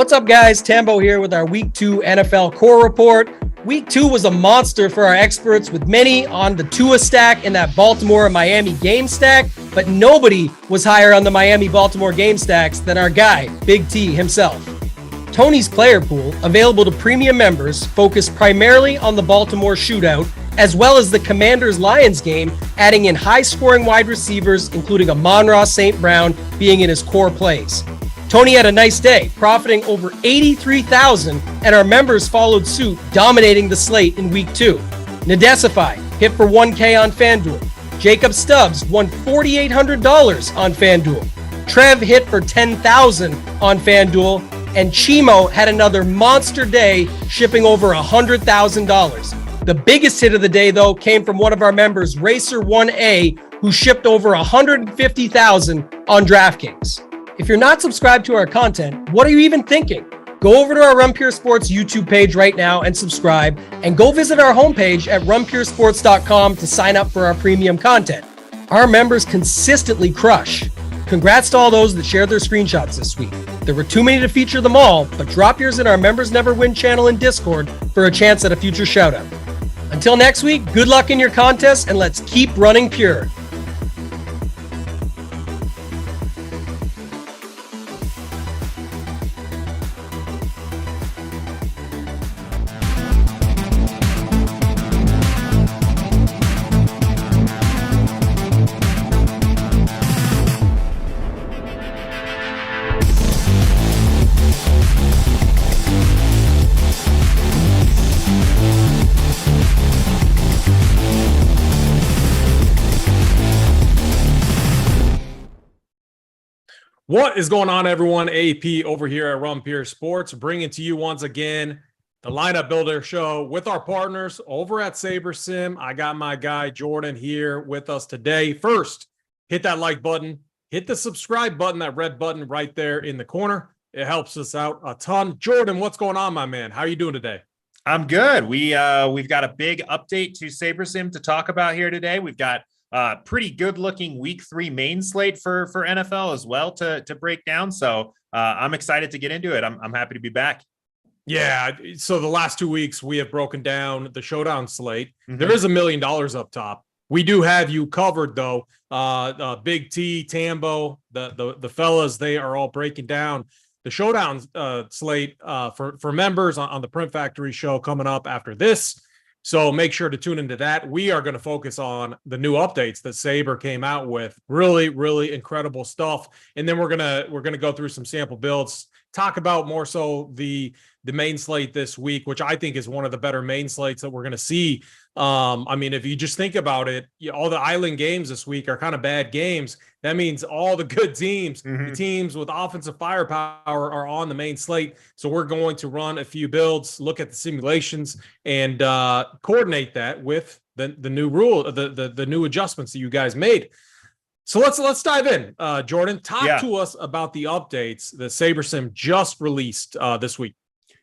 What's up, guys? Tambo here with our Week 2 NFL Core Report. Week 2 was a monster for our experts, with many on the Tua stack and that Baltimore and Miami game stack, but nobody was higher on the Miami-Baltimore game stacks than our guy, Big T himself. Tony's player pool, available to premium members, focused primarily on the Baltimore shootout, as well as the Commanders-Lions game, adding in high-scoring wide receivers, including Amon-Ra St. Brown being in his core plays. Tony had a nice day, profiting over $83,000, and our members followed suit, dominating the slate in Week 2. Nadesify hit for $1K on FanDuel. Jacob Stubbs won $4,800 on FanDuel. Trev hit for $10,000 on FanDuel, and Chimo had another monster day, shipping over $100,000. The biggest hit of the day, though, came from one of our members, Racer1A, who shipped over $150,000 on DraftKings. If you're not subscribed to our content, what are you even thinking? Go over to our Run Pure Sports YouTube page right now and subscribe, and go visit our homepage at runpuresports.com to sign up for our premium content. Our members consistently crush. Congrats to all those that shared their screenshots this week. There were too many to feature them all, but drop yours in our Members Never Win channel in Discord for a chance at a future shoutout. Until next week, good luck in your contests, and let's keep running pure. What is going on, everyone? AP over here at Run Pure Sports, bringing to you once again the Lineup Builder Show with our partners over at Sabersim. I got my guy Jordan here with us today. First, hit that like button, hit the subscribe button, that red button right there in the corner. It helps us out a ton. Jordan, what's going on, my man? How are you doing today? I'm good. We've got a big update to Sabersim to talk about here today. We've got pretty good looking Week 3 main slate for NFL as well to break down. So I'm excited to get into it. I'm happy to be back. Yeah. So the last 2 weeks we have broken down the Showdown slate. Mm-hmm. There is $1 million up top. We do have you covered though. Big T, Tambo, the fellas, they are all breaking down the Showdown slate for members on the Print Factory show coming up after this. So make sure to tune into that. We are going to focus on the new updates that Saber came out with. Really, really incredible stuff. And then we're gonna go through some sample builds, talk about more so the main slate this week, which I think is one of the better main slates that we're going to see. I mean, if you just think about it, all the island games this week are kind of bad games. That means all the good teams, the teams with offensive firepower, are on the main slate. So we're going to run a few builds, look at the simulations, and coordinate that with the new rule, the new adjustments that you guys made. So let's dive in. Jordan, talk to us about the updates that Sabersim just released this week.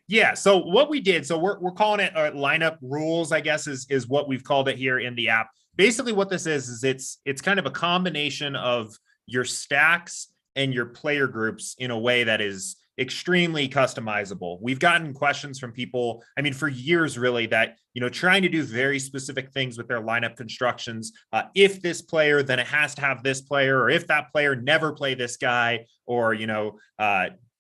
Yeah. So what we did, so we're calling it lineup rules, I guess is what we've called it here in the app. Basically what this is it's kind of a combination of your stacks and your player groups in a way that is extremely customizable. We've gotten questions from people, I mean, for years really, that, trying to do very specific things with their lineup constructions. If this player, then it has to have this player, or if that player never play this guy, or,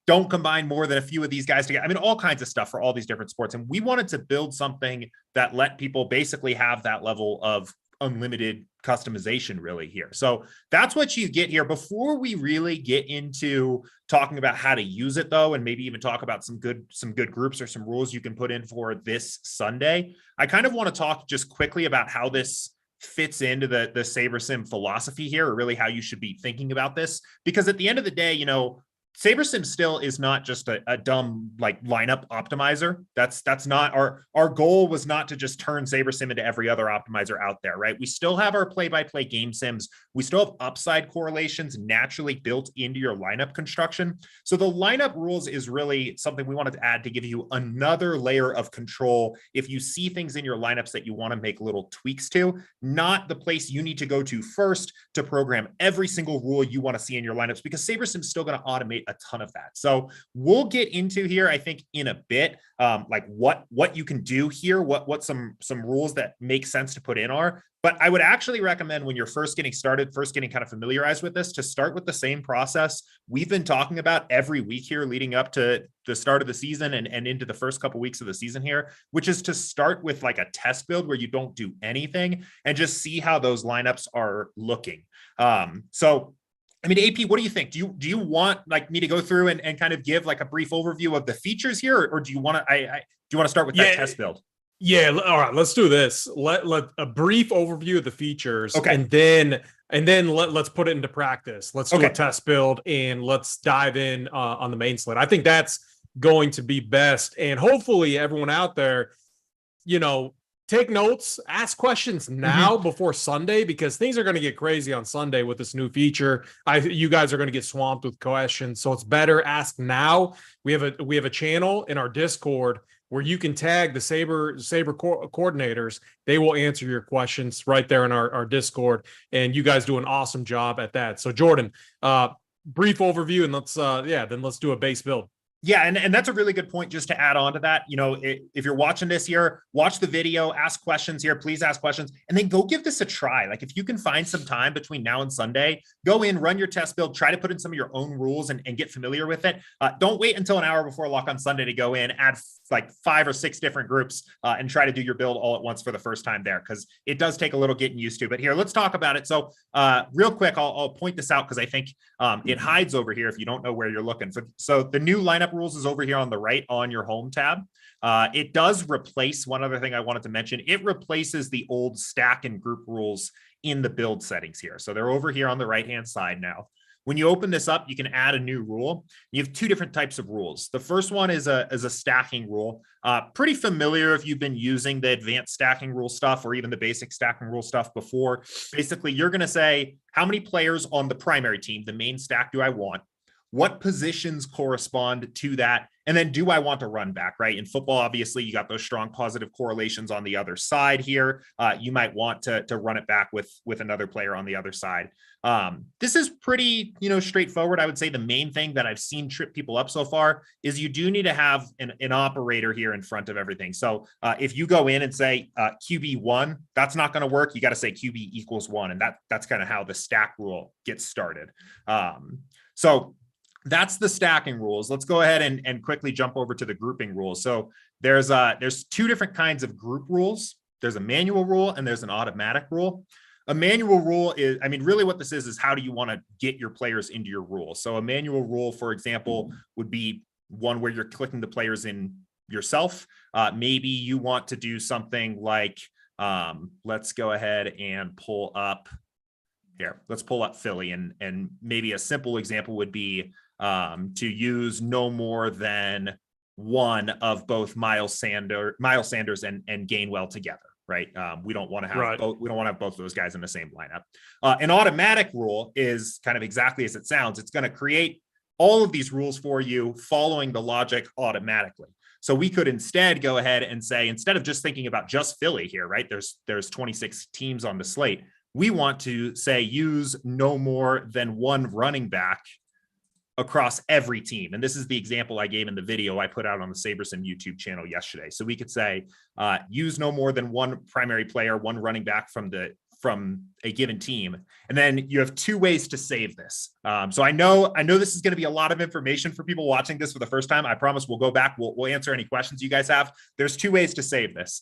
don't combine more than a few of these guys together. I mean, all kinds of stuff for all these different sports. And we wanted to build something that let people basically have that level of unlimited customization really here. So that's what you get here. Before we really get into talking about how to use it though, and maybe even talk about some good groups or some rules you can put in for this Sunday, I kind of want to talk just quickly about how this fits into the Sabersim philosophy here, or really how you should be thinking about this. Because at the end of the day, Sabersim still is not just a dumb lineup optimizer. That's not our goal. Was not to just turn Sabersim into every other optimizer out there, right? We still have our play-by-play game sims. We still have upside correlations naturally built into your lineup construction. So the lineup rules is really something we wanted to add to give you another layer of control. If you see things in your lineups that you want to make little tweaks to, not the place you need to go to first to program every single rule you want to see in your lineups, because Sabersim's still going to automate automate a ton of that. So we'll get into here, I think, in a bit, like what you can do here, what some rules that make sense to put in are. But I would actually recommend when you're first getting started, first getting kind of familiarized with this, to start with the same process we've been talking about every week here leading up to the start of the season and into the first couple weeks of the season here, which is to start with like a test build where you don't do anything and just see how those lineups are looking. So I mean, AP, what do you think? Do you want like me to go through and kind of give like a brief overview of the features here, or do you want to do you want to start with that test build? Yeah, all right, let's do this. Let a brief overview of the features, okay, and then let's put it into practice. Let's do a test build and let's dive in on the main slate. I think that's going to be best, and hopefully everyone out there, take notes, ask questions now before Sunday, because things are going to get crazy on Sunday with this new feature. You guys are going to get swamped with questions, so it's better ask now. We have a channel in our Discord where you can tag the Saber coordinators. They will answer your questions right there in our Discord, and you guys do an awesome job at that. So Jordan, brief overview, and let's do a base build. Yeah, and that's a really good point just to add on to that. If you're watching this here, watch the video, ask questions here, please ask questions, and then go give this a try. Like if you can find some time between now and Sunday, go in, run your test build, try to put in some of your own rules and get familiar with it. Don't wait until an hour before lock on Sunday to go in, add like 5 or 6 different groups and try to do your build all at once for the first time there, because it does take a little getting used to. But here, let's talk about it. So real quick, I'll point this out because I think it hides over here if you don't know where you're looking for. So the new lineup rules is over here on the right on your home tab. It does replace one other thing I wanted to mention. It replaces the old stack and group rules in the build settings here. So they're over here on the right-hand side now. When you open this up, you can add a new rule. You have 2 different types of rules. The first one is a stacking rule. Pretty familiar if you've been using the advanced stacking rule stuff or even the basic stacking rule stuff before. Basically, you're going to say, how many players on the primary team, the main stack, do I want? What positions correspond to that? And then do I want to run back, right? In football, obviously, you got those strong positive correlations on the other side here. You might want to run it back with another player on the other side. This is pretty, straightforward. I would say the main thing that I've seen trip people up so far is you do need to have an operator here in front of everything. So if you go in and say QB1, that's not going to work. You got to say QB equals 1. And that's kind of how the stack rule gets started. So that's the stacking rules. Let's go ahead and quickly jump over to the grouping rules. So there's 2 different kinds of group rules. There's a manual rule and there's an automatic rule. A manual rule is, really what this is how do you want to get your players into your rule? So a manual rule, for example, would be one where you're clicking the players in yourself. Maybe you want to do something like, let's go ahead and pull up here. Let's pull up Philly, and maybe a simple example would be to use no more than one of both Miles Sanders and Gainwell together, right? We don't want to have both. We don't want to have both of those guys in the same lineup. An automatic rule is kind of exactly as it sounds. It's going to create all of these rules for you following the logic automatically. So we could instead go ahead and say, instead of just thinking about just Philly here, right? There's 26 teams on the slate. We want to say use no more than one running back across every team. And this is the example I gave in the video I put out on the Sabersim YouTube channel yesterday. So we could say use no more than one primary player, one running back from a given team. And then you have 2 ways to save this. So I know this is going to be a lot of information for people watching this for the first time. I promise we'll go back. We'll answer any questions you guys have. There's 2 ways to save this.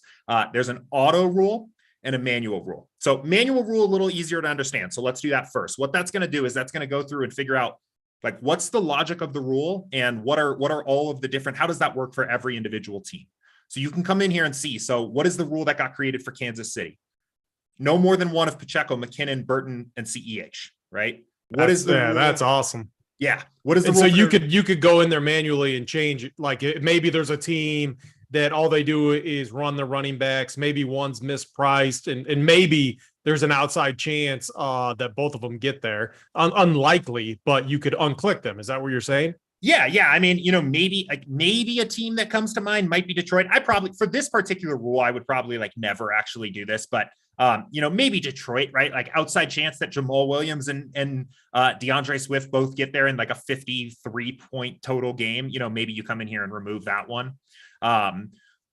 There's an auto rule and a manual rule. So manual rule, a little easier to understand. So let's do that first. What that's going to do is that's going to go through and figure out like what's the logic of the rule and what are all of the different, how does that work for every individual team? So you can come in here and see, so what is the rule that got created for Kansas City? No more than one of Pacheco, McKinnon, Burton, and CEH, right? That's awesome. Yeah. What is the rule? So you could go in there manually and change, like maybe there's a team that all they do is run the running backs. Maybe one's mispriced and maybe there's an outside chance that both of them get there. Unlikely, but you could unclick them. Is that what you're saying? Yeah. Maybe a team that comes to mind might be Detroit. I probably, for this particular rule, I would probably never actually do this, but Maybe Detroit, right? Like outside chance that Jamal Williams and DeAndre Swift both get there in like a 53-point total game. Maybe you come in here and remove that one.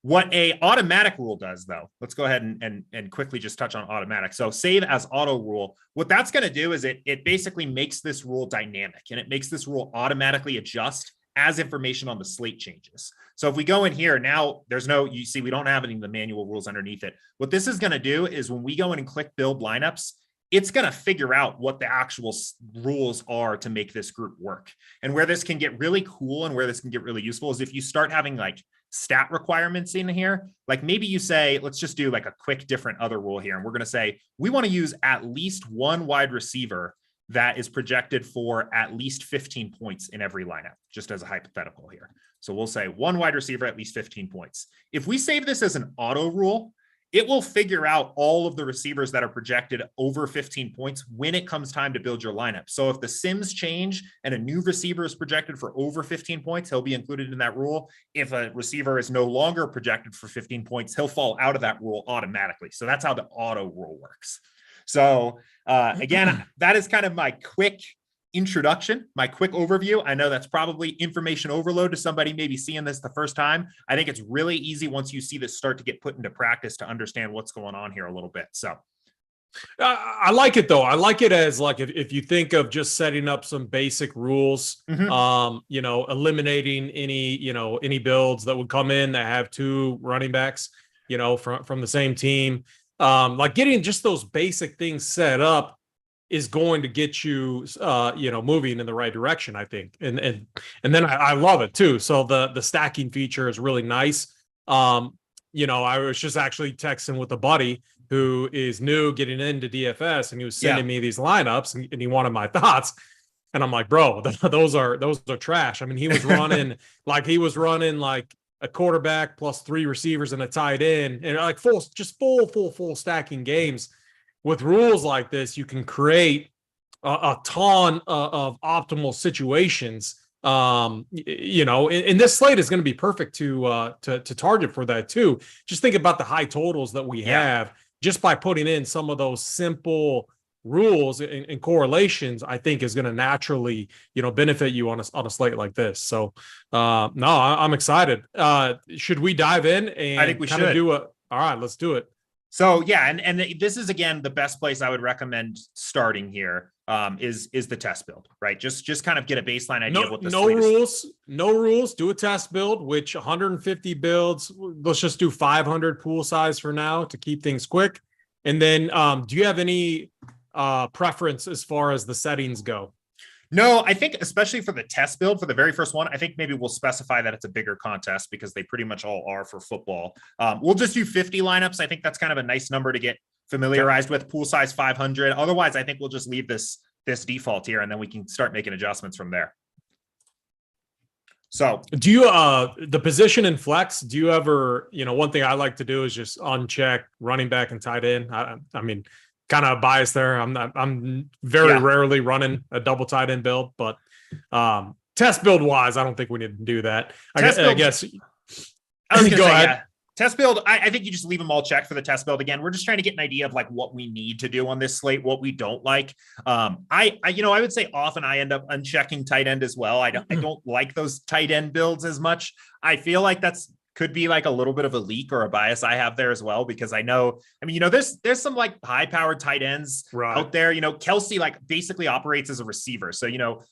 What a automatic rule does, though, let's go ahead and quickly just touch on automatic. So save as auto rule. What that's going to do is it basically makes this rule dynamic, and it makes this rule automatically adjust as information on the slate changes. So if we go in here now, you see, we don't have any of the manual rules underneath it. What this is going to do is when we go in and click build lineups, it's going to figure out what the actual rules are to make this group work. And where this can get really cool and where this can get really useful is if you start having like stat requirements in here, like maybe you say, let's just do like a quick different other rule here. And we're going to say, we want to use at least one wide receiver that is projected for at least 15 points in every lineup, just as a hypothetical here. So we'll say one wide receiver, at least 15 points. If we save this as an auto rule, it will figure out all of the receivers that are projected over 15 points when it comes time to build your lineup. So if the sims change and a new receiver is projected for over 15 points, he'll be included in that rule. If a receiver is no longer projected for 15 points, he'll fall out of that rule automatically. So that's how the auto rule works. So again, that is kind of my quick introduction, my quick overview. I know that's probably information overload to somebody maybe seeing this the first time. I think it's really easy once you see this start to get put into practice to understand what's going on here a little bit. So I like it though. I like it as like if you think of just setting up some basic rules, eliminating any builds that would come in that have two running backs, from the same team. Like getting just those basic things set up is going to get you, moving in the right direction, I think. And then I love it too. So the stacking feature is really nice. I was just actually texting with a buddy who is new getting into DFS, and he was sending me these lineups and he wanted my thoughts. And I'm like, bro, those are trash. I mean, he was running like a quarterback plus three receivers and a tight end, and like full stacking games. With rules like this, you can create a ton of optimal situations. And this slate is going to be perfect to target for that too. Just think about the high totals that we have just by putting in some of those simple rules and correlations. I think is going to naturally, benefit you on a slate like this. So, I'm excited. Should we dive in and I think we should all right, let's do it. So yeah, and this is again the best place I would recommend starting here is the test build, right? Just kind of get a baseline idea of what the no rules. Do a test build, which 150 builds. Let's just do 500 pool size for now to keep things quick. And then, do you have any preference as far as the settings go? No, I think especially for the test build for the very first one, I think maybe we'll specify that it's a bigger contest because they pretty much all are for football. We'll just do 50 lineups. I think that's kind of a nice number to get familiarized with. Pool size 500. Otherwise, I think we'll just leave this default here, and then we can start making adjustments from there. So do you the position in flex, do you ever, one thing I like to do is just uncheck running back and tight end. I mean, kind of biased there. I'm very rarely running a double tight end build, but test build wise, I don't think we need to do that. I guess I was going to say, ahead. Test build, I think you just leave them all checked for the test build. Again, we're just trying to get an idea of like what we need to do on this slate, what we don't like. I would say often I end up unchecking tight end as well. I don't like those tight end builds as much. I feel like that's could be like a little bit of a leak or a bias I have there as well, because I know, there's some like high powered tight ends out there. Kelsey like basically operates as a receiver. So,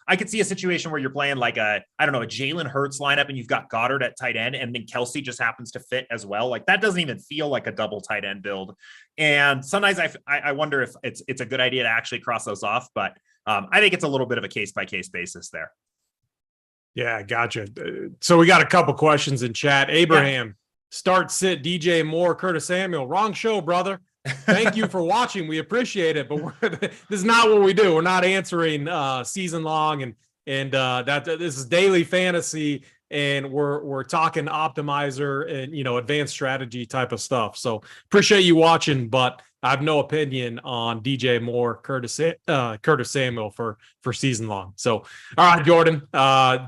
I could see a situation where you're playing like a Jalen Hurts lineup and you've got Goddard at tight end and then Kelsey just happens to fit as well. Like that doesn't even feel like a double tight end build. And sometimes I wonder if it's a good idea to actually cross those off, but I think it's a little bit of a case by case basis there. Yeah, gotcha. So we got a couple questions in chat. Abraham, start, sit, DJ Moore, Curtis Samuel. Wrong show, brother. Thank you for watching. We appreciate it, but this is not what we do. We're not answering season long, and that this is daily fantasy, and we're talking optimizer and advanced strategy type of stuff. So appreciate you watching, but I have no opinion on DJ Moore, Curtis Samuel for season long. So, all right, Jordan,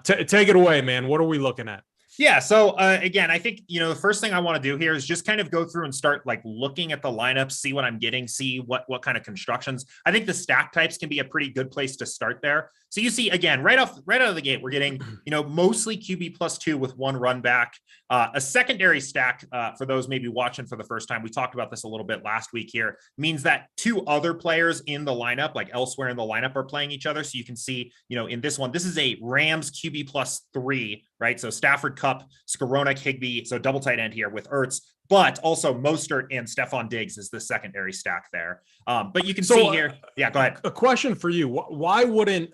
take it away, man. What are we looking at? Yeah. So again, I think, the first thing I want to do here is just kind of go through and start like looking at the lineups, see what I'm getting, see what kind of constructions. I think the stack types can be a pretty good place to start there. So you see, again, right out of the gate, we're getting, mostly QB +2 with one run back, a secondary stack for those maybe watching for the first time. We talked about this a little bit last week here, means that two other players in the lineup, like elsewhere in the lineup, are playing each other. So you can see, in this one, this is a Rams QB +3, right? So Stafford, Cup, Skowronek, Higbee, so double tight end here with Ertz, but also Mostert and Stephon Diggs is the secondary stack there. But you can see here. Yeah, go ahead. A question for you. Why wouldn't,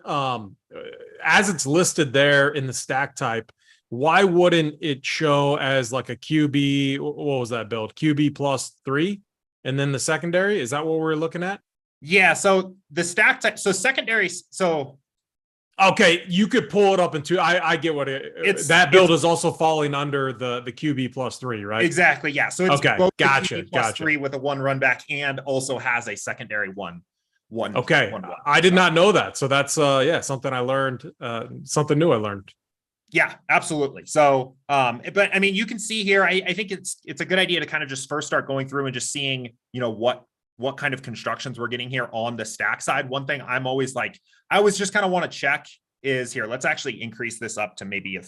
as it's listed there in the stack type, why wouldn't it show as like a QB? What was that build? QB +3 and then the secondary? Is that what we're looking at? Yeah. So the stack type, so secondary, so okay, you could pull it up into. I get what that build is also falling under the QB +3, right? Exactly. Yeah. So it's okay, both gotcha. +3 with a one run back and also has a secondary one. Okay, one. I did not know that. So that's something I learned. Something new I learned. Yeah, absolutely. So, but I mean, you can see here. I think it's a good idea to kind of just first start going through and just seeing, what kind of constructions we're getting here on the stack side. One thing I'm always like, I always just kind of want to check is here. Let's actually increase this up to maybe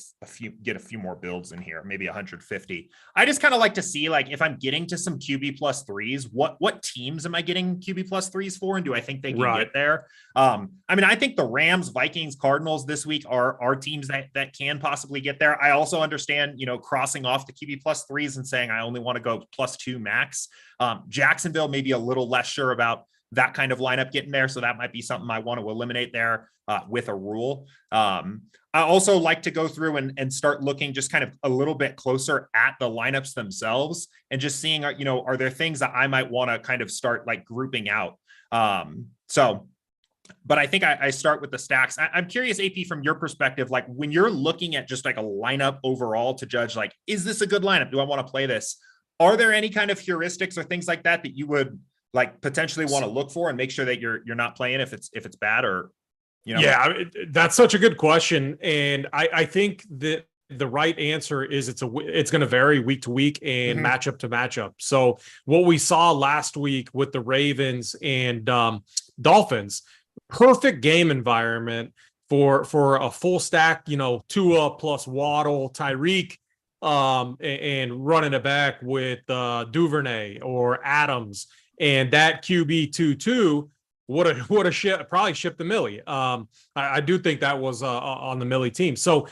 get a few more builds in here, maybe 150. I just kind of like to see, like, if I'm getting to some QB +3s, what teams am I getting QB +3s for? And do I think they can get there? I mean, I think the Rams, Vikings, Cardinals this week are teams that can possibly get there. I also understand, crossing off the QB +3s and saying, I only want to go +2 max. Jacksonville, maybe a little less sure about that kind of lineup getting there. So that might be something I want to eliminate there with a rule. I also like to go through and start looking just kind of a little bit closer at the lineups themselves and just seeing, are there things that I might want to kind of start like grouping out? But I think I start with the stacks. I'm curious, AP, from your perspective, like when you're looking at just like a lineup overall to judge, like, is this a good lineup? Do I want to play this? Are there any kind of heuristics or things like that you would like potentially want to look for and make sure that you're not playing if it's bad, or Yeah, that's such a good question, and I think that the right answer is it's going to vary week to week and matchup to matchup. So what we saw last week with the Ravens and Dolphins, perfect game environment for a full stack, Tua plus Waddle, Tyreek, and running it back with Duvernay or Adams. And that QB 2-2 would have probably shipped the Millie. I do think that was on the Millie team. So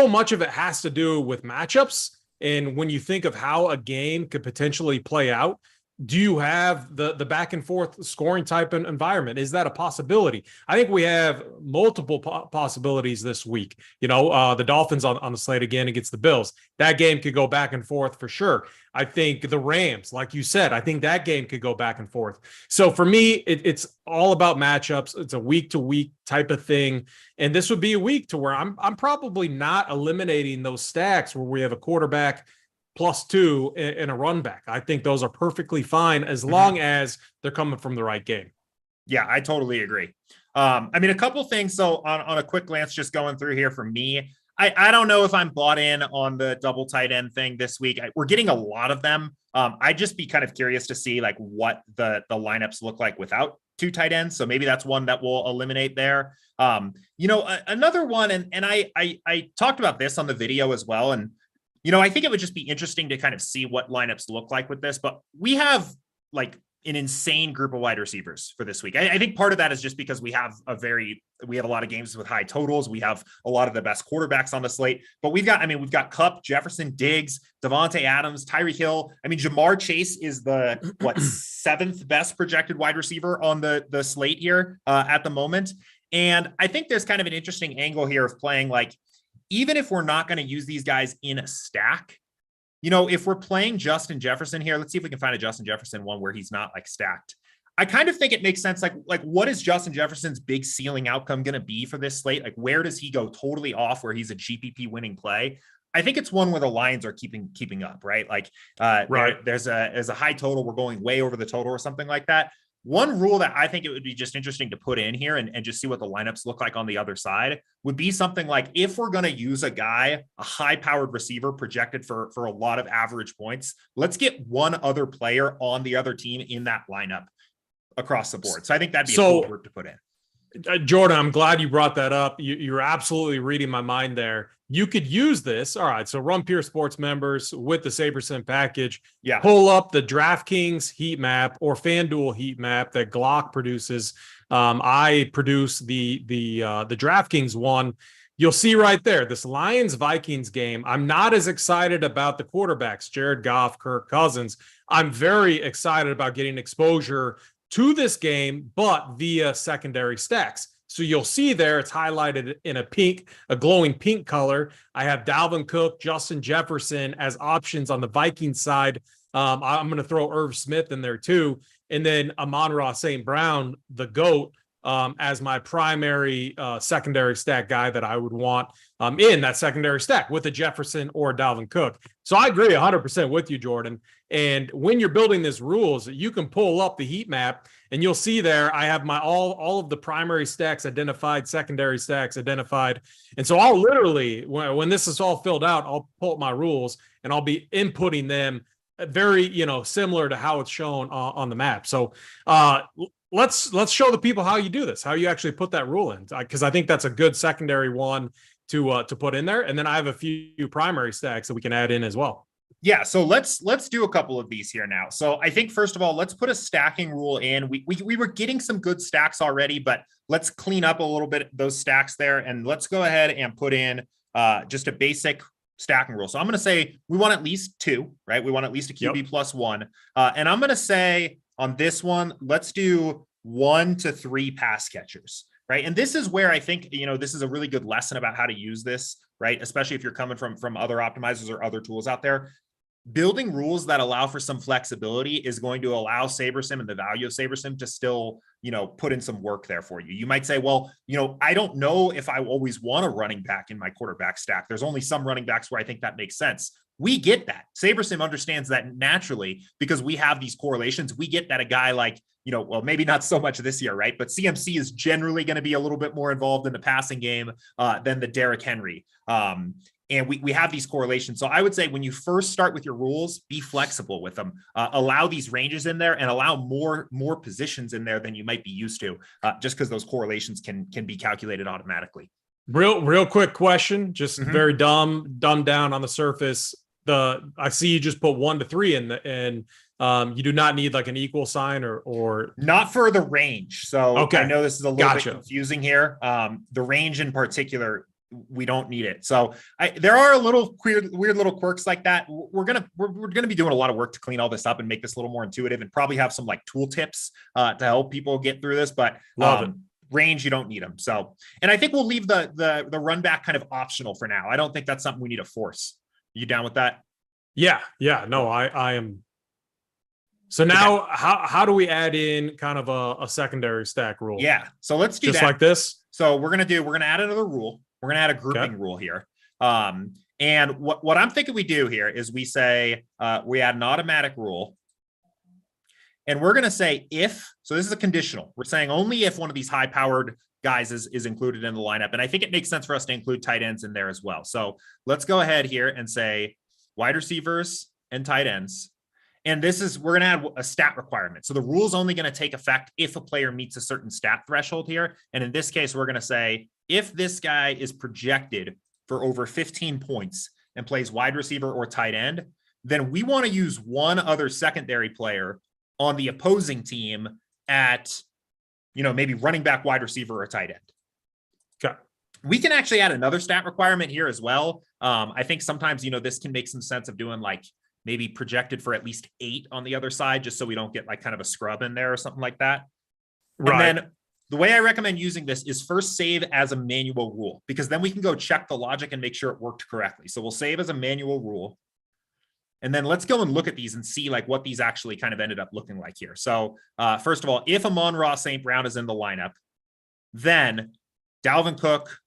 much of it has to do with matchups. And when you think of how a game could potentially play out, do you have the back and forth scoring type of environment? Is that a possibility? I think we have multiple possibilities this week. The Dolphins on the slate again against the Bills. That game could go back and forth for sure. I think the Rams, like you said, I think that game could go back and forth. So for me, it's all about matchups. It's a week to week type of thing. And this would be a week to where I'm probably not eliminating those stacks where we have a quarterback +2 in a run back. I think those are perfectly fine as long as they're coming from the right game. Yeah, I totally agree. I mean, a couple things. So on a quick glance, just going through here for me, I don't know if I'm bought in on the double tight end thing this week. We're getting a lot of them. I'd just be kind of curious to see like what the lineups look like without two tight ends. So maybe that's one that we'll eliminate there. Another one, and I talked about this on the video as well. And I think it would just be interesting to kind of see what lineups look like with this, but we have like an insane group of wide receivers for this week. I think part of that is just because we have a lot of games with high totals. We have a lot of the best quarterbacks on the slate, but we've got Kupp, Jefferson, Diggs, Devontae Adams, Tyreek Hill. I mean, Jamar Chase is the 7th best projected wide receiver on the slate here at the moment. And I think there's kind of an interesting angle here of playing like, even if we're not going to use these guys in a stack, if we're playing Justin Jefferson here, let's see if we can find a Justin Jefferson one where he's not like stacked. I kind of think it makes sense. Like what is Justin Jefferson's big ceiling outcome going to be for this slate? Like, where does he go totally off where he's a GPP winning play? I think it's one where the Lions are keeping up, right? Like, there's a high total. We're going way over the total or something like that. One rule that I think it would be just interesting to put in here and just see what the lineups look like on the other side would be something like, if we're going to use a guy, a high powered receiver projected for a lot of average points, let's get one other player on the other team in that lineup across the board. So I think that'd be a cool group to put in. Jordan, I'm glad you brought that up. You're absolutely reading my mind there. You could use this. All right. So Run Pure Sports members with the Sabersim package, pull up the DraftKings heat map or FanDuel heat map that Glock produces. I produce the DraftKings one. You'll see right there, this Lions-Vikings game. I'm not as excited about the quarterbacks, Jared Goff, Kirk Cousins. I'm very excited about getting exposure to this game, but via secondary stacks. So you'll see there, it's highlighted in a glowing pink color. I have Dalvin Cook, Justin Jefferson as options on the Vikings side. I'm going to throw Irv Smith in there too. And then Amon-Ra St. Brown, the GOAT, as my primary secondary stack guy that I would want in that secondary stack with a Jefferson or Dalvin Cook. So I agree 100% with you, Jordan. And when you're building this rules, you can pull up the heat map and you'll see there I have my all of the primary stacks identified, secondary stacks identified. And so I'll literally, when this is all filled out, I'll pull up my rules and I'll be inputting them very, similar to how it's shown on the map. So let's show the people how you do this, how you actually put that rule in, because I think that's a good secondary one to put in there. And then I have a few primary stacks that we can add in as well. Yeah, so let's do a couple of these here now. So I think first of all, let's put a stacking rule in. We were getting some good stacks already, but let's clean up a little bit those stacks there, and let's go ahead and put in just a basic stacking rule. So I'm going to say we want at least 2, right? We want at least a QB plus 1, and I'm going to say on this one, let's do 1 to 3 pass catchers, right? And this is where I think this is a really good lesson about how to use this, right? Especially if you're coming from other optimizers or other tools out there. Building rules that allow for some flexibility is going to allow Sabersim and the value of Sabersim to still, put in some work there for you. You might say, well, I don't know if I always want a running back in my quarterback stack. There's only some running backs where I think that makes sense. We get that. Sabersim understands that naturally because we have these correlations. We get that a guy like, well, maybe not so much this year, right? But CMC is generally going to be a little bit more involved in the passing game than the Derrick Henry. And we have these correlations. So I would say when you first start with your rules, be flexible with them. Allow these ranges in there and allow more positions in there than you might be used to, just because those correlations can be calculated automatically. Real quick question, just very dumbed down on the surface. I see you just put 1 to 3 in and you do not need like an equal sign or not for the range. So okay. I know this is a little bit confusing here. The range in particular, we don't need it. So there are a little weird little quirks like that. We're gonna be doing a lot of work to clean all this up and make this a little more intuitive, and probably have some like tool tips to help people get through this. But range, you don't need them. So, and I think we'll leave the run back kind of optional for now. I don't think that's something we need to force. You down with that? Yeah. No, I am. So now how do we add in kind of a secondary stack rule? Yeah. So let's do just that. Like this. So we're going to add another rule. We're going to add a grouping rule here. And what I'm thinking we do here is we say, we add an automatic rule, and we're going to say so this is a conditional. We're saying only if one of these high powered guys is included in the lineup. And I think it makes sense for us to include tight ends in there as well. So let's go ahead here and say wide receivers and tight ends. And we're going to add a stat requirement. So the rule is only going to take effect if a player meets a certain stat threshold here. And in this case, we're going to say, if this guy is projected for over 15 points and plays wide receiver or tight end, then we want to use one other secondary player on the opposing team at, maybe running back, wide receiver, or tight end. Okay. We can actually add another stat requirement here as well. I think sometimes, this can make some sense of doing like maybe projected for at least 8 on the other side, just so we don't get like kind of a scrub in there or something like that. Right. And then the way I recommend using this is first save as a manual rule, because then we can go check the logic and make sure it worked correctly. So we'll save as a manual rule. And then let's go and look at these and see like what these actually kind of ended up looking like here. So first of all, if Amon-Ra St. Brown is in the lineup, then Dalvin Cook,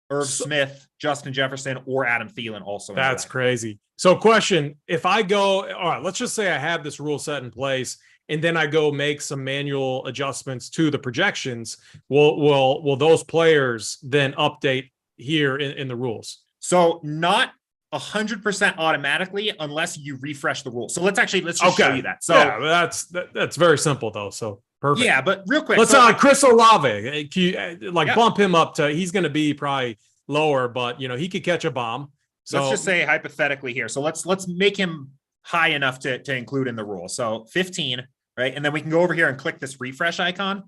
Irv Smith, Justin Jefferson, or Adam Thielen also. That's crazy. So question, if I go, all right, let's just say I have this rule set in place and then I go make some manual adjustments to the projections, will those players then update here in the rules? So not 100% automatically unless you refresh the rules. So let's just show you that. So yeah, that's very simple though. So perfect. Yeah, but real quick, let's Chris Olave, bump him up to, he's going to be probably lower, but he could catch a bomb. So let's just say hypothetically here. So let's make him high enough to include in the rule. So 15, right? And then we can go over here and click this refresh icon.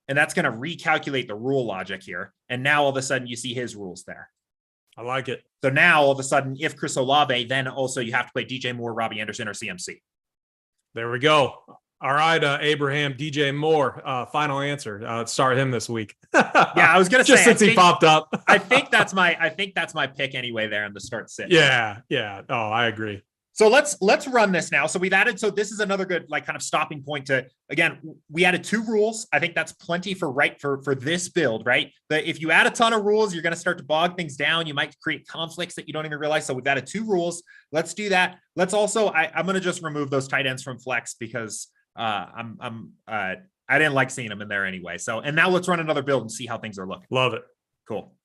And that's going to recalculate the rule logic here. And now all of a sudden you see his rules there. I like it. So now all of a sudden, if Chris Olave, then also you have to play DJ Moore, Robbie Anderson, or CMC. There we go. All right, Abraham, DJ Moore, final answer. Start him this week. Yeah, I was gonna say, just since he popped up. I think that's my pick anyway there in the start sit. Yeah. Oh, I agree. So let's run this now. So we've added, so this is another good kind of stopping point to, again, we added 2 rules. I think that's plenty for this build, right? But if you add a ton of rules, you're going to start to bog things down. You might create conflicts that you don't even realize. So we've added 2 rules. Let's do that. Let's also, I'm going to just remove those tight ends from flex because I didn't like seeing them in there anyway. So, and now let's run another build and see how things are looking. Love it. Cool.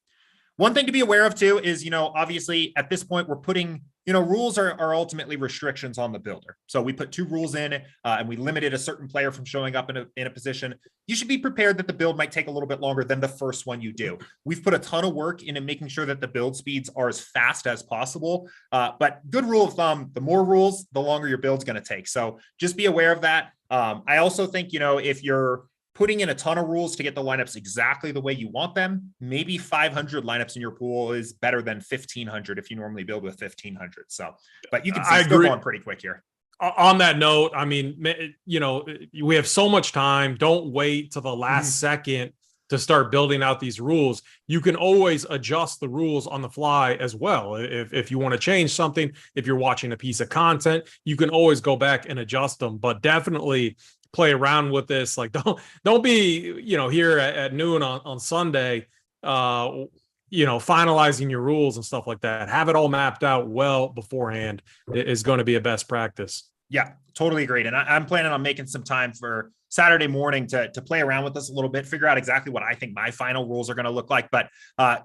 One thing to be aware of too is, obviously at this point we're putting, rules are ultimately restrictions on the builder. So we put 2 rules in and we limited a certain player from showing up in a position. You should be prepared that the build might take a little bit longer than the first one you do. We've put a ton of work into making sure that the build speeds are as fast as possible. But good rule of thumb, the more rules, the longer your build's going to take. So just be aware of that. I also think, if you're putting in a ton of rules to get the lineups exactly the way you want them, maybe 500 lineups in your pool is better than 1,500 if you normally build with 1,500. So, but you can see still going pretty quick here. On that note, I mean, we have so much time. Don't wait till the last second to start building out these rules. You can always adjust the rules on the fly as well. If you want to change something, if you're watching a piece of content, you can always go back and adjust them, but definitely play around with this. Like don't be, here at noon on Sunday, finalizing your rules and stuff like that. Have it all mapped out well beforehand is going to be a best practice. Yeah, totally agreed. And I'm planning on making some time for Saturday morning to play around with this a little bit, figure out exactly what I think my final rules are going to look like. But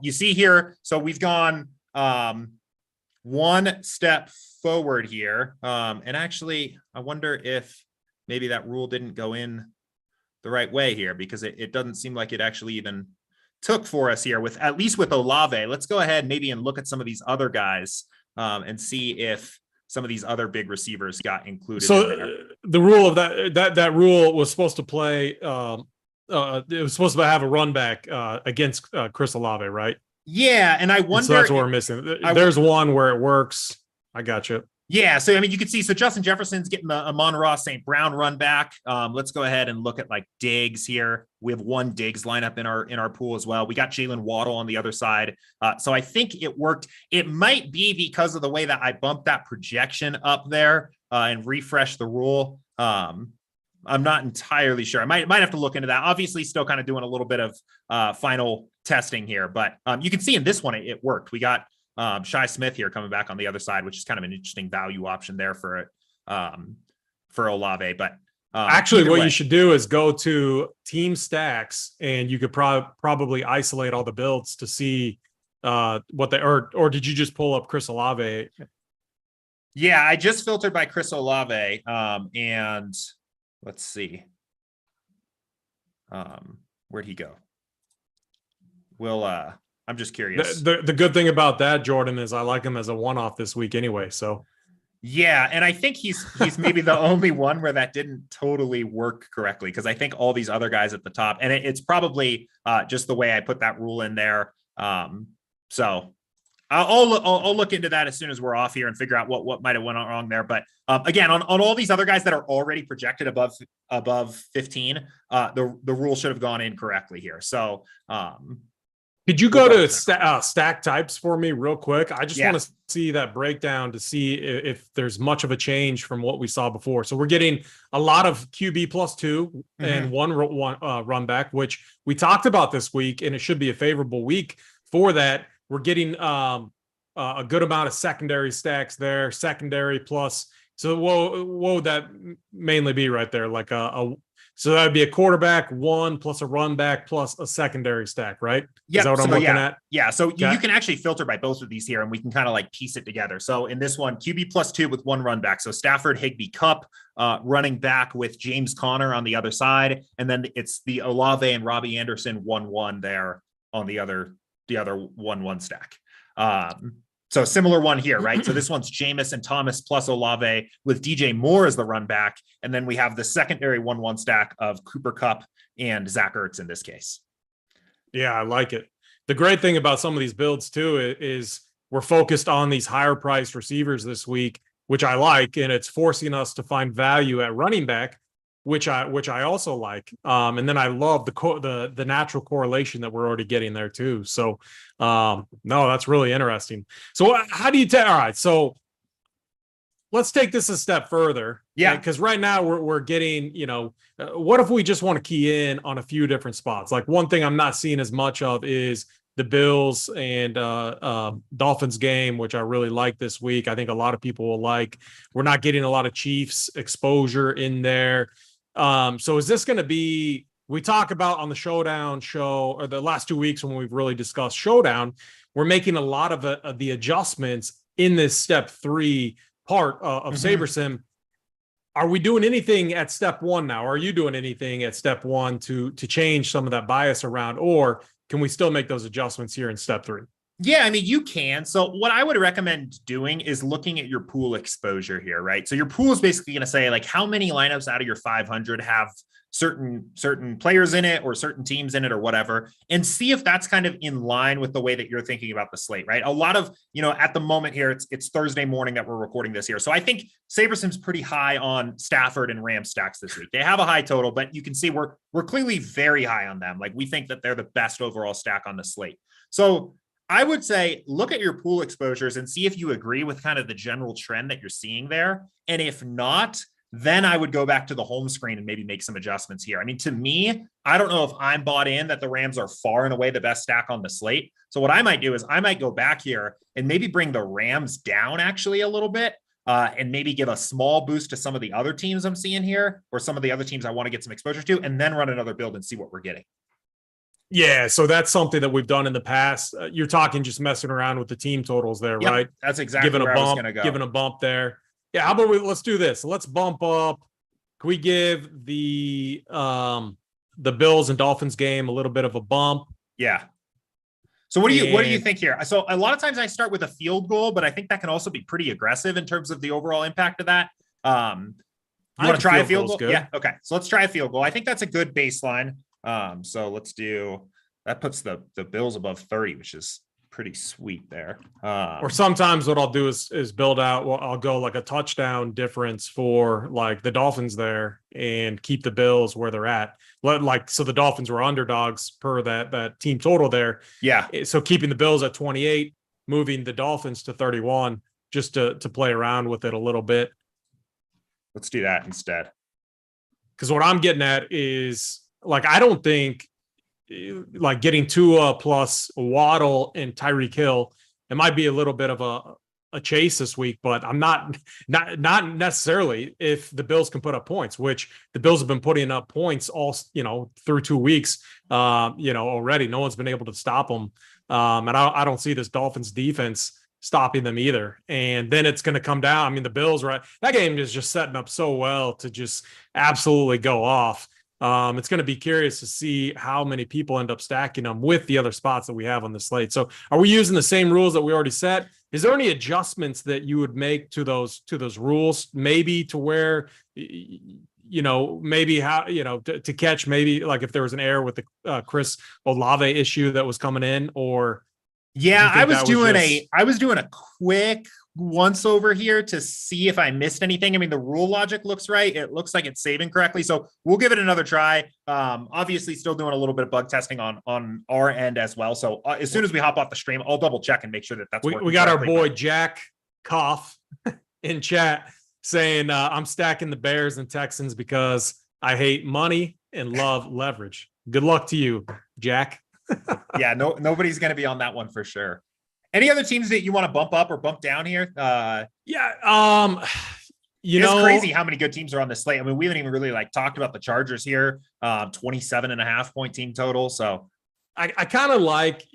you see here, so we've gone one step forward here. And actually, I wonder if maybe that rule didn't go in the right way here, because it doesn't seem like it actually even took for us here with, at least with Olave. Let's go ahead maybe and look at some of these other guys and see if some of these other big receivers got included. So the rule of that rule was supposed to play, it was supposed to have a run back against Chris Olave, right? Yeah. And I wonder, so that's what we're missing. There's one where it works. I got you. Yeah, so I mean, you can see, so Justin Jefferson's getting a Amon-Ra St. Brown run back. Let's go ahead and look at like Diggs here. We have 1 Diggs lineup in our pool as well. We got Jalen Waddle on the other side. So I think it worked. It might be because of the way that I bumped that projection up there and refreshed the rule. I'm not entirely sure. I might have to look into that. Obviously, still kind of doing a little bit of final testing here, but you can see in this one it worked. We got Shi Smith here coming back on the other side, which is kind of an interesting value option there for Olave. But actually, what you should do is go to team stacks, and you could probably isolate all the builds to see what they or did you just pull up Chris Olave? Yeah, I just filtered by Chris Olave, and let's see, where'd he go? I'm just curious. The good thing about that, Jordan, is I like him as a one-off this week anyway. So yeah, and I think he's maybe the only one where that didn't totally work correctly, because I think all these other guys at the top, and it's probably just the way I put that rule in there. So I'll look into that as soon as we're off here and figure out what might have went wrong there. But again, on all these other guys that are already projected above 15, the rule should have gone in correctly here. So could you go to stack types for me real quick? I just want to see that breakdown to see if there's much of a change from what we saw before. So we're getting a lot of QB +2 and one run back, which we talked about this week, and it should be a favorable week for that. We're getting a good amount of secondary stacks there, secondary plus So what would that mainly be right there? Like so that would be a quarterback, one plus a run back plus a secondary stack, right? Yeah. Is that what I'm looking at? Yeah. So Okay. you can actually filter by both of these here, and we can kind of like piece it together. So in this one, QB +2 with one run back. So Stafford, Higbee, Cup, running back with James Conner on the other side. And then it's the Olave and Robbie Anderson 1-1 there on the other 1-1 stack. So similar one here, right? So this one's Jameis and Thomas plus Olave with DJ Moore as the run back. And then we have the secondary 1-1 stack of Cooper Kupp and Zach Ertz in this case. Yeah, I like it. The great thing about some of these builds too is we're focused on these higher priced receivers this week, which I like, and it's forcing us to find value at running back, which I also like. And then I love the natural correlation that we're already getting there too. So no, that's really interesting. So how do you all right, so let's take this a step further. Yeah. Because right now we're getting, what if we just want to key in on a few different spots? Like one thing I'm not seeing as much of is the Bills and Dolphins game, which I really like this week. I think a lot of people will like. We're not getting a lot of Chiefs exposure in there. So is this going to be, we talk about on the Showdown show, or the last 2 weeks when we've really discussed Showdown, we're making a lot of the adjustments in this step 3 part of Sabersim. Are we doing anything at step 1 now? Are you doing anything at step 1 to change some of that bias around, or can we still make those adjustments here in step 3? Yeah, I mean, you can. So what I would recommend doing is looking at your pool exposure here, right? So your pool is basically going to say like how many lineups out of your 500 have certain players in it or certain teams in it or whatever, and see if that's kind of in line with the way that you're thinking about the slate, right? A lot of, at the moment here, it's Thursday morning that we're recording this here. So I think Sabersim's pretty high on Stafford and Rams stacks this week. They have a high total, but you can see we're clearly very high on them. Like we think that they're the best overall stack on the slate. So I would say look at your pool exposures and see if you agree with kind of the general trend that you're seeing there. And if not, then I would go back to the home screen and maybe make some adjustments here. I mean, to me, I don't know if I'm bought in that the Rams are far and away the best stack on the slate. So what I might do is I might go back here and maybe bring the Rams down actually a little bit, and maybe give a small boost to some of the other teams I'm seeing here, or some of the other teams I want to get some exposure to, and then run another build and see what we're getting. Yeah, so that's something that we've done in the past. You're talking just messing around with the team totals there, Yep, right? That's exactly giving where a bump, I was going to go. Giving a bump there. Yeah, how about let's do this. Let's bump up. Can we give the Bills and Dolphins game a little bit of a bump? Yeah. So what do you think here? So a lot of times I start with a field goal, but I think that can also be pretty aggressive in terms of the overall impact of that. You want to try a field goal? Good. Yeah. Okay. So let's try a field goal. I think that's a good baseline. So let's do that. Puts the Bills above 30, which is pretty sweet there. Or sometimes what I'll do is build out. Well, I'll go like a touchdown difference for like the Dolphins there and keep the Bills where they're at. So the Dolphins were underdogs per that team total there. Yeah. So keeping the Bills at 28, moving the Dolphins to 31, just to play around with it a little bit. Let's do that instead. Because what I'm getting at is like, I don't think like getting Tua plus Waddle and Tyreek Hill, it might be a little bit of a chase this week, but I'm not necessarily if the Bills can put up points, which the Bills have been putting up points all, through 2 weeks, already. No one's been able to stop them. And I don't see this Dolphins defense stopping them either. And then it's going to come down. I mean, the Bills, right? That game is just setting up so well to just absolutely go off. It's going to be curious to see how many people end up stacking them with the other spots that we have on the slate. So are we using the same rules that we already set? Is there any adjustments that you would make to those rules? Maybe to where, maybe how, to catch, maybe like if there was an error with the Chris Olave issue that was coming in, or. Yeah, I was doing a quick once over here to see if I missed anything. I mean, the rule logic looks right. It looks like it's saving correctly. So we'll give it another try. Obviously still doing a little bit of bug testing on our end as well. So as soon as we hop off the stream, I'll double check and make sure that that's working. We got our boy Jack Koff in chat saying, I'm stacking the Bears and Texans because I hate money and love leverage. Good luck to you, Jack. Yeah, nobody's going to be on that one for sure. Any other teams that you want to bump up or bump down here? It's crazy how many good teams are on the slate. I mean, we haven't even really like talked about the Chargers here. 27.5-point team total. So I kind of like,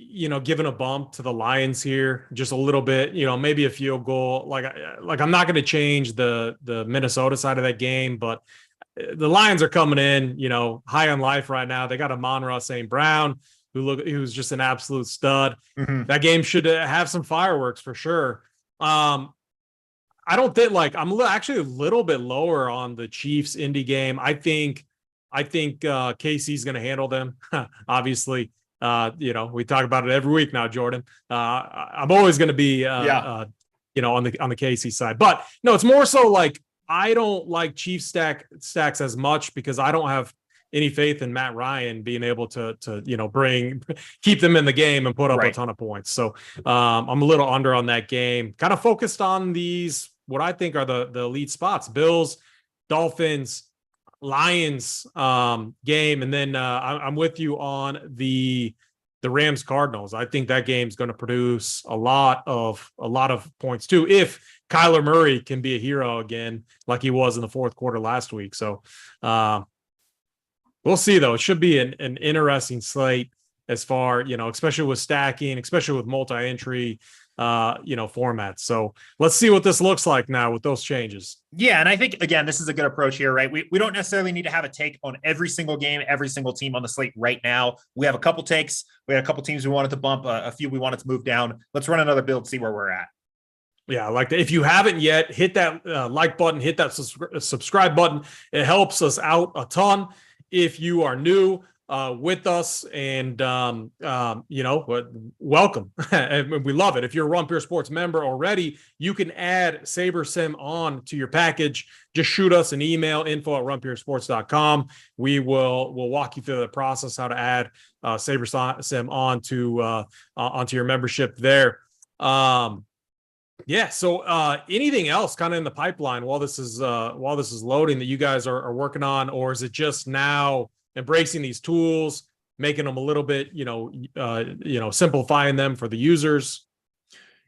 giving a bump to the Lions here just a little bit, maybe a field goal. Like I'm not going to change the Minnesota side of that game, but the Lions are coming in, high on life right now. They got Amon-Ra St. Brown, who's just an absolute stud. mm-hmm. That game should have some fireworks for sure. I don't think I'm actually a little bit lower on the Chiefs Indy game. I think KC's going to handle them. Obviously, we talk about it every week now, Jordan. I'm always going to be, on the KC side, but no, it's more so like I don't like Chiefs stacks as much because I don't have any faith in Matt Ryan being able to keep them in the game and put up a ton of points. So I'm a little under on that game. Kind of focused on these what I think are the elite spots: Bills, Dolphins, Lions game, and then I'm with you on the Rams Cardinals. I think that game's going to produce a lot of points too, if Kyler Murray can be a hero again like he was in the fourth quarter last week. So we'll see, though. It should be an interesting slate as far, especially with stacking, especially with multi-entry formats. So let's see what this looks like now with those changes. Yeah. And I think, again, this is a good approach here, right? We don't necessarily need to have a take on every single game, every single team on the slate right now. We have a couple takes. We had a couple teams we wanted to bump, a few we wanted to move down. Let's run another build, see where we're at. Yeah, I like that. If you haven't yet, hit that like button, hit that subscribe button. It helps us out a ton. If you are new with us, and welcome. And we love it. If you're a Run Pure Sports member already, you can add Sabersim on to your package. Just shoot us an email, info@runpuresports.com. We will walk you through the process, how to add Sabersim onto your membership there. Yeah. So anything else kind of in the pipeline while this is loading that you guys are working on, or is it just now embracing these tools, making them a little bit, simplifying them for the users?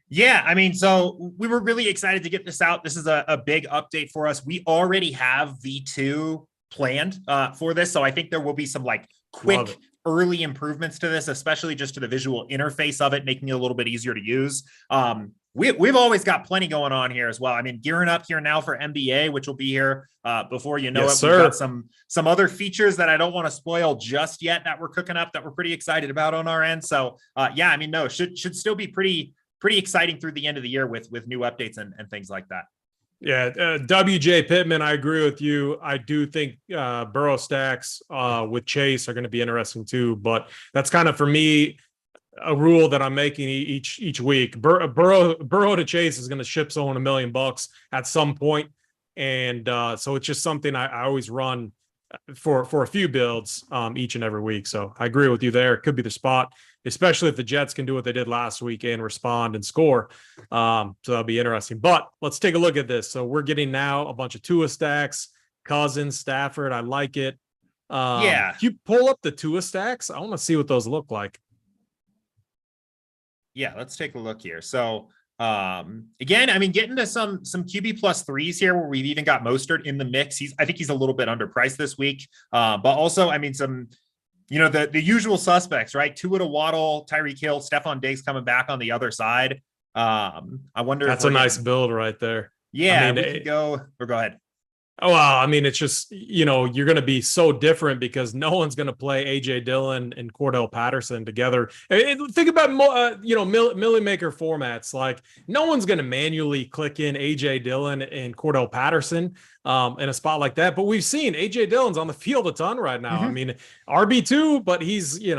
Yeah, I mean, so we were really excited to get this out. This is a big update for us. We already have V2 planned for this. So I think there will be some like quick early improvements to this, especially just to the visual interface of it, making it a little bit easier to use. We've always got plenty going on here as well. I mean, gearing up here now for NBA, which will be here before you know it. Sir. We've got some other features that I don't want to spoil just yet that we're cooking up that we're pretty excited about on our end. So yeah, I mean, no, should still be pretty exciting through the end of the year with new updates and things like that. Yeah, WJ Pittman, I agree with you. I do think Burrow stacks with Chase are going to be interesting too, but that's kind of, for me, a rule that I'm making each week. Burrow to Chase is going to ship someone $1 million at some point, and so it's just something I always run for a few builds each and every week. So I agree with you there. It could be the spot, especially if the Jets can do what they did last week and respond and score. So that'll be interesting. But let's take a look at this. So we're getting now a bunch of Tua stacks, Cousins, Stafford. I like it. Yeah. If you pull up the Tua stacks, I want to see what those look like. Yeah, let's take a look here. So again, I mean, getting to some QB plus threes here where we've even got Mostert in the mix. I think he's a little bit underpriced this week. But also, I mean, some, the usual suspects, right? Tua to Waddle, Tyreek Hill, Stephon Diggs coming back on the other side. I wonder that's a nice build right there. Yeah, I mean, we could go ahead. Oh, well, I mean, it's just, you're going to be so different because no one's going to play AJ Dillon and Cordell Patterson together. Think about, Millie Maker formats. Like, no one's going to manually click in AJ Dillon and Cordell Patterson in a spot like that. But we've seen AJ Dillon's on the field a ton right now. Mm-hmm. I mean, RB2, but he's, the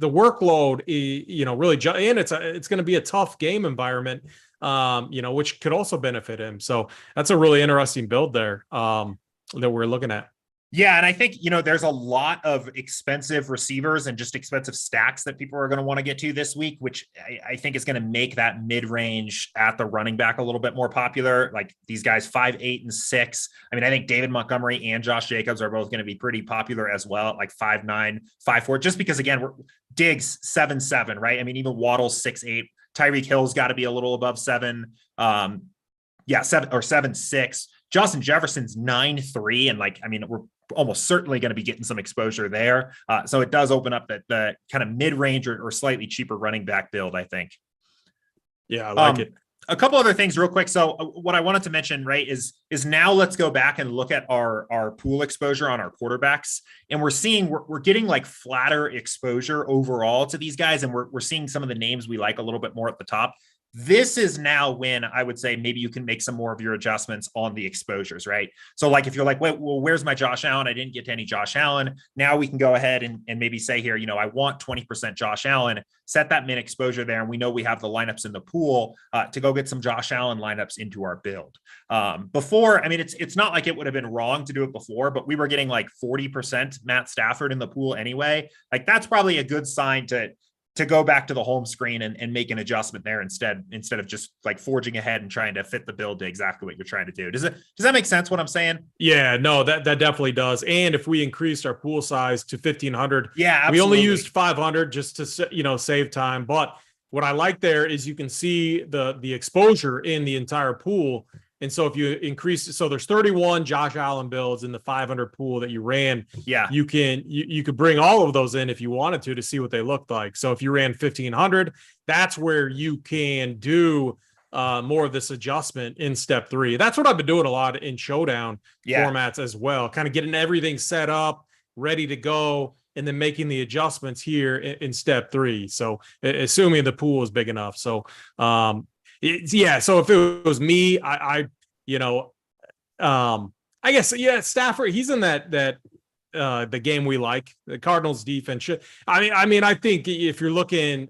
workload, really, and it's going to be a tough game environment. Which could also benefit him. So that's a really interesting build there that we're looking at. Yeah. And I think, there's a lot of expensive receivers and just expensive stacks that people are going to want to get to this week, which I think is going to make that mid-range at the running back a little bit more popular. Like these guys, 5, 8, and 6. I mean, I think David Montgomery and Josh Jacobs are both going to be pretty popular as well at like 5'9", 5'4", just because, again, we're Diggs 7'7", right? I mean, even Waddle's 6'8". Tyreek Hill's got to be a little above 7. 7 or 7'6". Justin Jefferson's 9-3. And like, I mean, we're almost certainly going to be getting some exposure there. So it does open up the kind of mid-range or slightly cheaper running back build, I think. Yeah, I like it. A couple other things real quick. So what I wanted to mention, right, is now let's go back and look at our pool exposure on our quarterbacks. And we're getting like flatter exposure overall to these guys. And we're seeing some of the names we like a little bit more at the top. This is now when I would say maybe you can make some more of your adjustments on the exposures, right? So like if you're like, wait, well, where's my Josh Allen? I didn't get to any Josh Allen. Now we can go ahead and maybe say here, I want 20% Josh Allen, set that min exposure there. And we know we have the lineups in the pool to go get some Josh Allen lineups into our build. Before, I mean, it's not like it would have been wrong to do it before, but we were getting like 40% Matt Stafford in the pool anyway. Like that's probably a good sign to go back to the home screen and make an adjustment there instead of just like forging ahead and trying to fit the build to exactly what you're trying to do. Does that make sense what I'm saying? Yeah, no, that definitely does. And if we increased our pool size to 1,500, yeah, absolutely. We only used 500 just to, save time. But what I like there is you can see the exposure in the entire pool. And so if you increase, so there's 31 Josh Allen builds in the 500 pool that you ran. Yeah. You could bring all of those in if you wanted to see what they looked like. So if you ran 1,500, that's where you can do more of this adjustment in step 3. That's what I've been doing a lot in Showdown formats as well, kind of getting everything set up, ready to go, and then making the adjustments here in step 3. So assuming the pool is big enough. So, so if it was me, I guess, Stafford, he's in that the game we like. The Cardinals defense I think if you're looking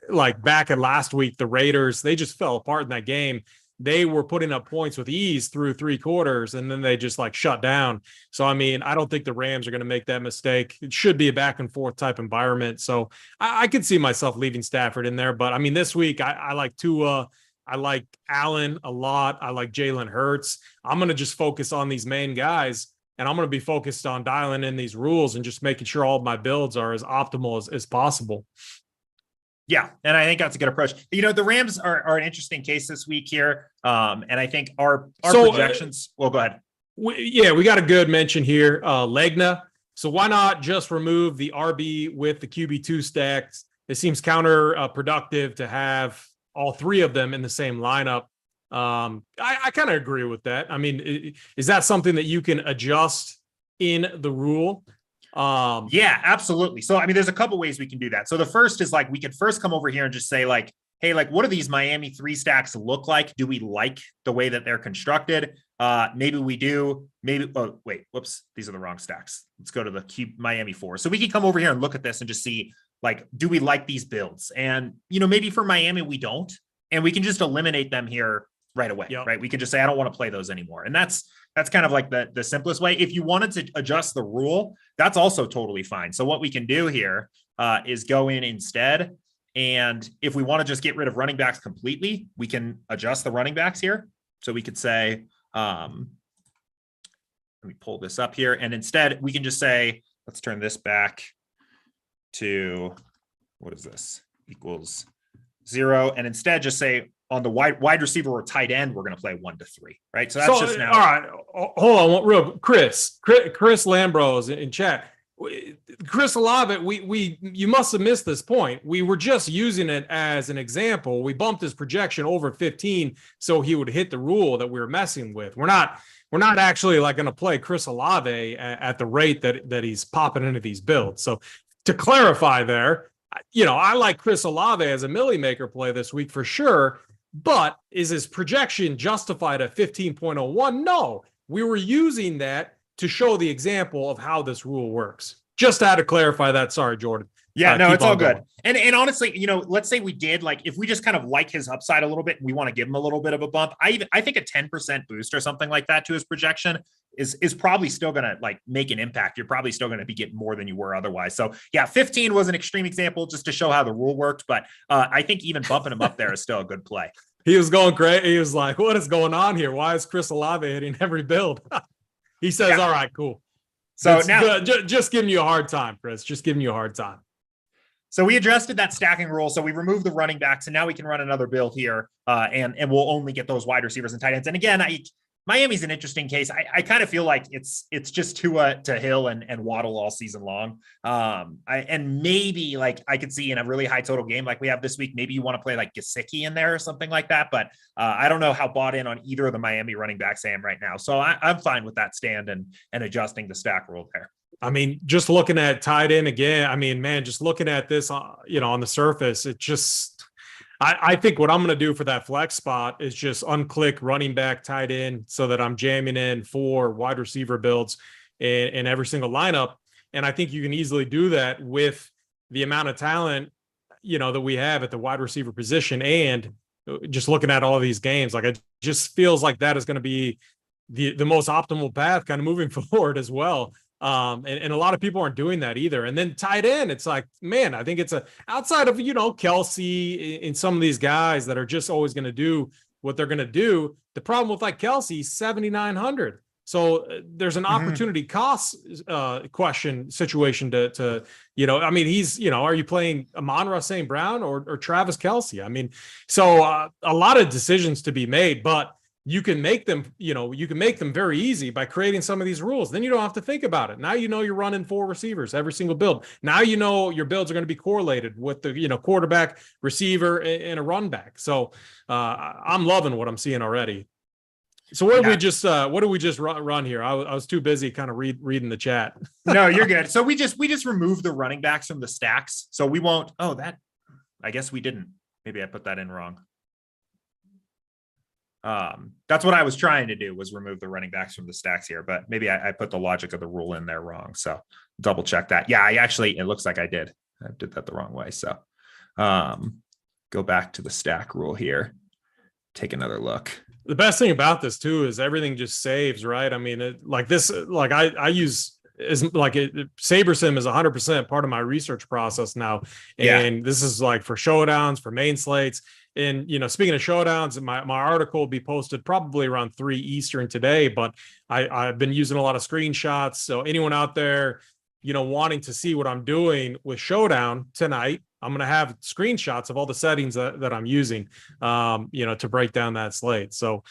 like back at last week, the Raiders, they just fell apart in that game. They were putting up points with ease through 3 quarters, and then they just like shut down. So, I mean, I don't think the Rams are going to make that mistake. It should be a back and forth type environment. So I could see myself leaving Stafford in there, but I mean, this week I like Tua. I like Allen a lot. I like Jalen Hurts. I'm going to just focus on these main guys, and I'm going to be focused on dialing in these rules and just making sure all of my builds are as optimal as possible. Yeah, and I think that's a good approach. The Rams are an interesting case this week here, and I think our projections. Well, go ahead. We got a good mention here, Legna. So why not just remove the RB with the QB2 stacks? It seems counterproductive to have all 3 of them in the same lineup. I kind of agree with that. I mean, is that something that you can adjust in the rule? Yeah, absolutely. So, I mean, there's a couple ways we can do that. So the first is like, we could first come over here and just say like, hey, like, what do these Miami 3 stacks look like? Do we like the way that they're constructed? Maybe we do. Maybe, oh, wait, whoops. These are the wrong stacks. Let's go to the Miami 4. So we can come over here and look at this and just see, like, do we like these builds? And, maybe for Miami, we don't, and we can just eliminate them here right away, right? We can just say, I don't want to play those anymore. And that's kind of like the simplest way. If you wanted to adjust the rule, that's also totally fine. So what we can do here is go in instead. And if we want to just get rid of running backs completely, we can adjust the running backs here. So we could say, let me pull this up here. And instead we can just say, let's turn this back to, what is this? Equals 0. And instead just say on the wide receiver or tight end, we're going to play 1 to 3, right? So that's just now. All right. Hold on real Chris Lambros in chat. Chris Olave, you must have missed this point. We were just using it as an example. We bumped his projection over 15 so he would hit the rule that we were messing with. We're not actually like going to play Chris Olave at the rate that he's popping into these builds. So to clarify there, I like Chris Olave as a Millie Maker play this week for sure, but is his projection justified at 15.01? No, we were using that to show the example of how this rule works. Just had to clarify that. Sorry, Jordan. Yeah, no, it's all good. And honestly, let's say we did, like, if we just kind of like his upside a little bit, and we want to give him a little bit of a bump. I think a 10% boost or something like that to his projection is probably still going to like make an impact. You're probably still going to be getting more than you were otherwise. So yeah, 15 was an extreme example just to show how the rule worked. But I think even bumping him up there is still a good play. He was going great. He was like, what is going on here? Why is Chris Olave hitting every build? He says, all right, cool. So it's now just giving you a hard time, Chris. Just giving you a hard time. So we adjusted that stacking rule. So we removed the running backs, and now we can run another build here, and we'll only get those wide receivers and tight ends. And again, Miami's an interesting case. I kind of feel like it's just Tua to Hill and Waddle all season long. And maybe like I could see in a really high total game like we have this week, maybe you want to play like Gesicki in there or something like that. But I don't know how bought in on either of the Miami running backs I am right now. So I'm fine with that stand and adjusting the stack rule there. I mean, just looking at tight end again, I mean, man, just looking at this, on the surface, it just, I think what I'm going to do for that flex spot is just unclick running back tight end so that I'm jamming in 4 wide receiver builds in every single lineup. And I think you can easily do that with the amount of talent, that we have at the wide receiver position. And just looking at all of these games, like it just feels like that is going to be the most optimal path kind of moving forward as well. And a lot of people aren't doing that either. And then tight end, it's like, man, I think it's outside of, Kelsey and some of these guys that are just always going to do what they're going to do. The problem with like Kelsey, 7,900. So there's an opportunity cost question situation to I mean, he's, are you playing Amon-Ra St. Brown or Travis Kelsey? I mean, so a lot of decisions to be made, but you can make them, very easy by creating some of these rules. Then you don't have to think about it. Now, you're running 4 receivers every single build. Now, your builds are going to be correlated with the, quarterback, receiver, and a run back. So I'm loving what I'm seeing already. So what did we just run here? I was too busy kind of reading the chat. No, you're good. So we just removed the running backs from the stacks. So we won't, I guess we didn't. Maybe I put that in wrong. That's what I was trying to do, was remove the running backs from the stacks here, but maybe I put the logic of the rule in there wrong. So double check that. Yeah, it looks like I did that the wrong way. So, go back to the stack rule here, take another look. The best thing about this too, is everything just saves, right? I mean, I use Sabersim is 100% part of my research process now. And this is like for showdowns, for main slates. And, speaking of showdowns, my article will be posted probably around 3 Eastern today, but I've been using a lot of screenshots. So anyone out there, wanting to see what I'm doing with Showdown tonight, I'm going to have screenshots of all the settings that I'm using, to break down that slate. So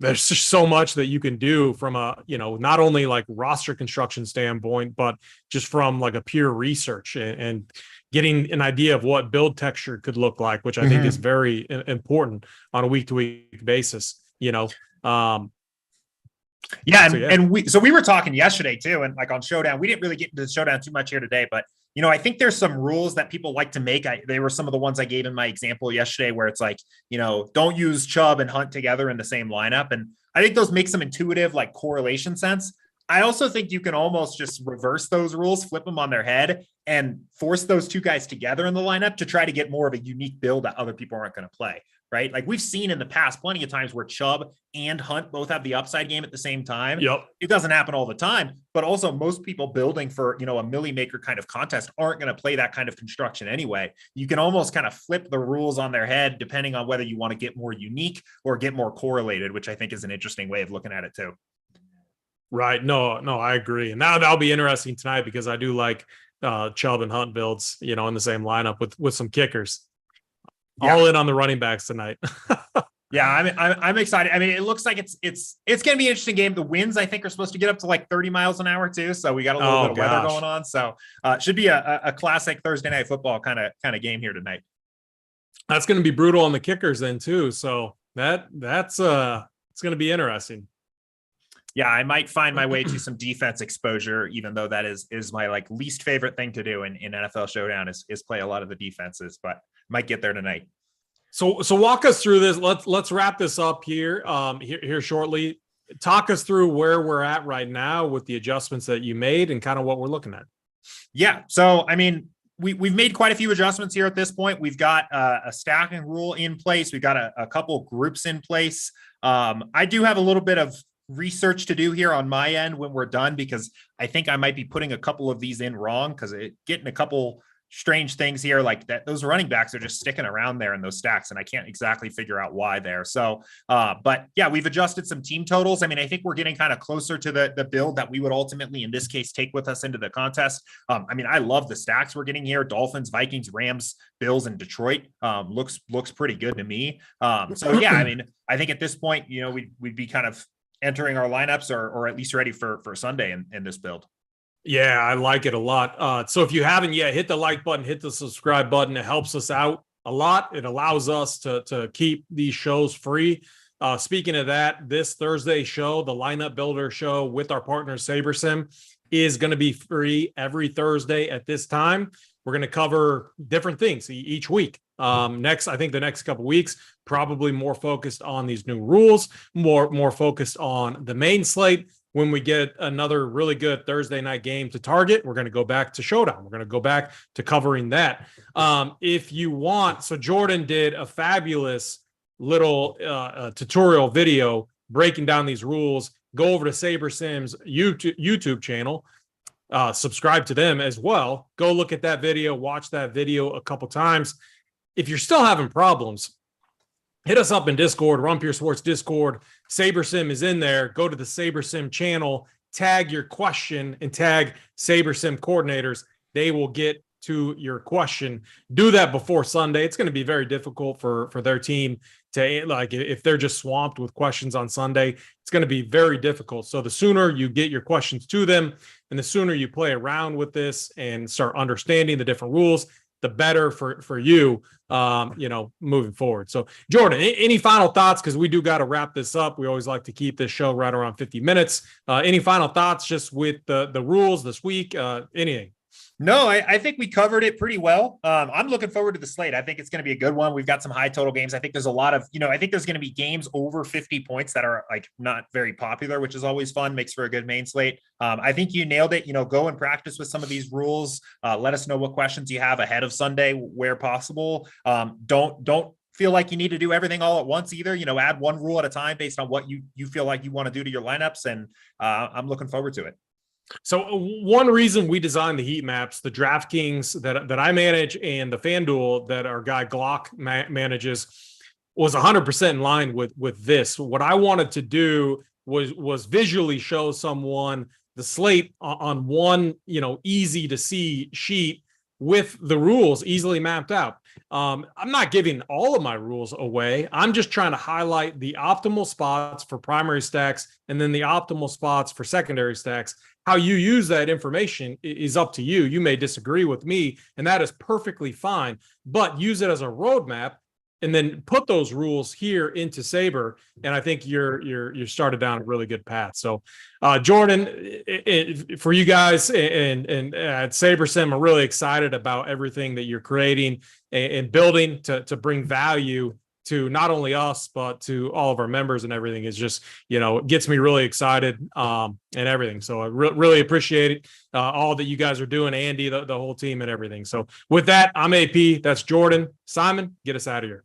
there's just so much that you can do from a, not only like roster construction standpoint, but just from like a pure research and getting an idea of what build texture could look like, which I think is very important on a week-to-week basis, we were talking yesterday too. And like on Showdown, we didn't really get into the Showdown too much here today, but I think there's some rules that people like to make. They were some of the ones I gave in my example yesterday, where it's like, don't use Chubb and Hunt together in the same lineup. And I think those make some intuitive like correlation sense. I also think you can almost just reverse those rules, flip them on their head, and force those 2 guys together in the lineup to try to get more of a unique build that other people aren't going to play, right? Like we've seen in the past plenty of times where Chubb and Hunt both have the upside game at the same time. Yep. It doesn't happen all the time, but also most people building for, a Millie Maker kind of contest aren't going to play that kind of construction anyway. You can almost kind of flip the rules on their head depending on whether you want to get more unique or get more correlated, which I think is an interesting way of looking at it too. Right. No, I agree. And that'll be interesting tonight, because I do like Chubb and Hunt builds, in the same lineup with some kickers. All in on the running backs tonight. Yeah, I'm excited. I mean, it looks like it's going to be an interesting game. The winds, I think, are supposed to get up to like 30 miles an hour too. So we got a little bit of weather going on. So it should be a classic Thursday night football kind of game here tonight. That's going to be brutal on the kickers then too. So that's it's going to be interesting. Yeah, I might find my way to some defense exposure, even though that is my like least favorite thing to do in NFL Showdown is play a lot of the defenses, but might get there tonight. So walk us through this. Let's wrap this up here here shortly. Talk us through where we're at right now with the adjustments that you made and kind of what we're looking at. Yeah. So, I mean, we've made quite a few adjustments here at this point. We've got a stacking rule in place. We've got a couple groups in place. I do have a little bit of research to do here on my end when we're done, because I think I might be putting a couple of these in wrong, because getting a couple strange things here, like that those running backs are just sticking around there in those stacks, and I can't exactly figure out why there. So, but yeah, we've adjusted some team totals. I mean, I think we're getting kind of closer to the build that we would ultimately, in this case, take with us into the contest. I mean, I love the stacks we're getting here: Dolphins, Vikings, Rams, Bills, and Detroit. Looks pretty good to me. So yeah, I mean, I think at this point, we'd be kind of entering our lineups or at least ready for Sunday in this build. Yeah, I like it a lot. So if you haven't yet, hit the like button, hit the subscribe button. It helps us out a lot. It allows us to keep these shows free. Speaking of that, this Thursday show, the Lineup Builder show with our partner Sabersim, is going to be free every Thursday at this time. We're going to cover different things each week. I think the next couple weeks, probably more focused on these new rules, more focused on the main slate. When we get another really good Thursday night game to target, we're going to go back to Showdown. We're going to go back to covering that. If you want, so Jordan did a fabulous little tutorial video breaking down these rules. Go over to Sabersim's YouTube channel. Subscribe to them as well. Go look at that video, watch that video a couple times. If you're still having problems, hit us up in Discord, Run Pure Sports Discord. Sabersim is in there. Go to the Sabersim channel, tag your question, and tag Sabersim coordinators. They will get to your question. Do that before Sunday. It's going to be very difficult for their team to, like, if they're just swamped with questions on Sunday, it's going to be very difficult. So the sooner you get your questions to them and the sooner you play around with this and start understanding the different rules, the better for you, moving forward. So Jordan, any final thoughts? Because we do got to wrap this up. We always like to keep this show right around 50 minutes. Any final thoughts just with the rules this week? Anything? No, I think we covered it pretty well. I'm looking forward to the slate. I think it's going to be a good one. We've got some high total games. I think there's a lot of, I think there's going to be games over 50 points that are like not very popular, which is always fun, makes for a good main slate. I think you nailed it. Go and practice with some of these rules. Let us know what questions you have ahead of Sunday where possible. Don't feel like you need to do everything all at once either. Add one rule at a time based on what you feel like you want to do to your lineups. And I'm looking forward to it. So one reason we designed the heat maps, the DraftKings that I manage and the FanDuel that our guy Glock manages, was 100% in line with this. What I wanted to do was visually show someone the slate on one, easy to see sheet with the rules easily mapped out. I'm not giving all of my rules away. I'm just trying to highlight the optimal spots for primary stacks and then the optimal spots for secondary stacks. How you use that information is up to you. You may disagree with me, and that is perfectly fine, but use it as a roadmap and then put those rules here into Saber. And I think you're started down a really good path. So Jordan, for you guys and at Sabersim, I'm really excited about everything that you're creating and building to bring value to not only us, but to all of our members, and everything is just, it gets me really excited and everything. So I really appreciate it. All that you guys are doing, Andy, the whole team and everything. So with that, I'm AP, that's Jordan. Simon, get us out of here.